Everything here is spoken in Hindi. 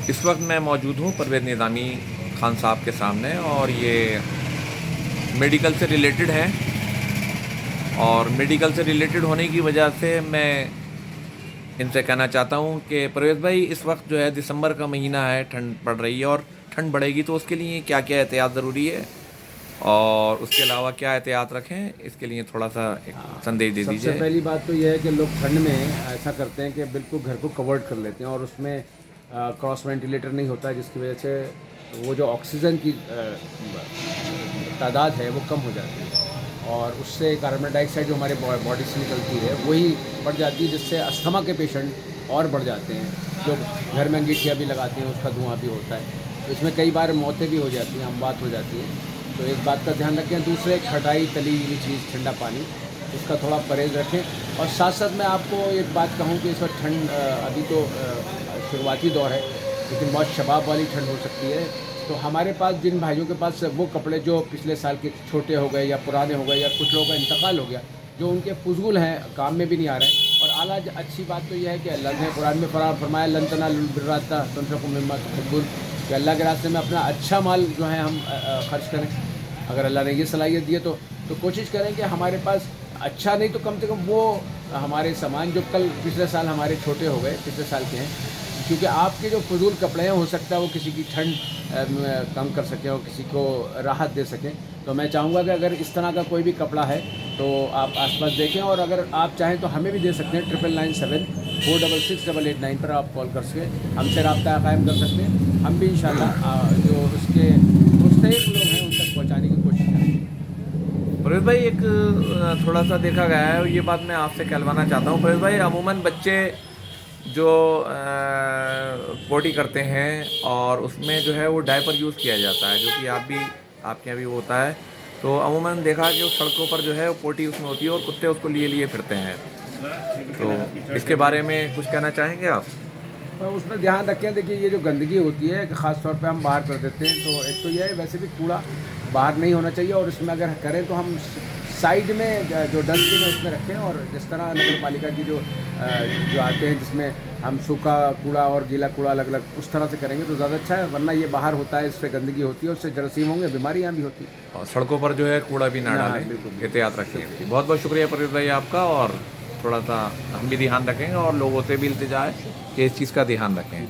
इस वक्त मैं मौजूद हूँ परवेज़ निज़ामी खान साहब के सामने और ये मेडिकल से रिलेटेड है और मेडिकल से रिलेटेड होने की वजह से मैं इनसे कहना चाहता हूँ कि परवेज़ भाई इस वक्त जो है दिसंबर का महीना है, ठंड पड़ रही है और ठंड बढ़ेगी तो उसके लिए क्या क्या एहतियात ज़रूरी है और उसके अलावा क्या एहतियात रखें, इसके लिए थोड़ा सा एक संदेश दे सबसे दीजिए। पहली बात तो यह है कि लोग ठंड में ऐसा करते हैं कि बिल्कुल घर को कवर्ड कर लेते हैं और उसमें क्रॉस वेंटिलेटर नहीं होता है, जिसकी वजह से वो जो ऑक्सीजन की तादाद है वो कम हो जाती है और उससे कार्बन डाइऑक्साइड जो हमारे बॉडी से निकलती है वही बढ़ जाती है, जिससे अस्थमा के पेशेंट और बढ़ जाते हैं। लोग घर में अंगीठियाँ भी लगाते हैं, उसका धुआं भी होता है, तो इसमें कई बार मौतें भी हो जाती हैं, अमवात हो जाती है। तो एक बात का ध्यान रखें। दूसरे, खटाई तली हुई चीज़, ठंडा पानी, उसका थोड़ा परहेज़ रखें। और साथ साथ मैं आपको एक बात कहूँ कि इस वक्त ठंड अभी तो शुरुआती दौर है, लेकिन बहुत शबाब वाली ठंड हो सकती है। तो हमारे पास जिन भाइयों के पास वो कपड़े जो पिछले साल के छोटे हो गए या पुराने हो गए या कुछ लोगों का इंतकाल हो गया, जो उनके फजूल हैं, काम में भी नहीं आ रहे हैं। और आला अच्छी बात तो यह है कि अल्लाह ने कुरान में फरमाया लन तनालुल बिर्रा हत्ता तुनफिकू मिम्मा तुहिब्बून, कि अल्लाह के रास्ते में अपना अच्छा माल जो है हम खर्च करें। अगर अल्लाह ने ये सलाहियत दी है तो कोशिश करें कि हमारे पास अच्छा नहीं तो कम से कम वो हमारे सामान जो कल पिछले साल हमारे छोटे हो गए, पिछले साल के हैं, क्योंकि आपके जो फजूल कपड़े हैं हो सकता है वो किसी की ठंड कम कर सकें और किसी को राहत दे सकें। तो मैं चाहूँगा कि अगर इस तरह का कोई भी कपड़ा है तो आप आसपास देखें, और अगर आप चाहें तो हमें भी दे सकते हैं। 9997 466 889 पर आप कॉल कर सकें, हमसे रब्ता कायम कर सकते हैं। हम भी इंशाल्लाह जो उसके मुस्तहिक लोग हैं उन तक पहुँचाने की कोशिश करेंगे। परवेज़ भाई एक थोड़ा सा देखा गया है, ये बात मैं आपसे कहलवाना चाहता हूँ। परवेज़ भाई अमूमन बच्चे जो पोटी करते हैं और उसमें जो है वो डायपर यूज़ किया जाता है, जो कि आपके यहाँ भी वो होता है। तो अमूमन देखा कि उस सड़कों पर जो है वो पोटी उसमें होती है और कुत्ते उसको लिए लिए फिरते हैं। तो इसके बारे में कुछ कहना चाहेंगे आप? तो उसमें ध्यान रखें। देखिए, ये जो गंदगी होती है ख़ास तौर पे हम बाहर कर देते हैं, तो एक तो यह है, वैसे भी कूड़ा बाहर नहीं होना चाहिए, और इसमें अगर करें तो हम साइड में जो डस्टबिन है उसमें रखें। और जिस तरह नगर पालिका की जो आते हैं जिसमें हम सूखा कूड़ा और गीला कूड़ा अलग अलग उस तरह से करेंगे तो ज़्यादा अच्छा है, वरना ये बाहर होता है, इससे गंदगी होती है, उससे जरासीम होंगे, बीमारियाँ भी होती हैं। और सड़कों पर जो है कूड़ा भी ना हाँ, डालें, बिल्कुल एहतियात रखें। बहुत बहुत शुक्रिया परवेज़ भाई आपका, और थोड़ा सा हम भी ध्यान रखेंगे और लोगों से भी इल्तिजा है कि इस चीज़ का ध्यान रखें।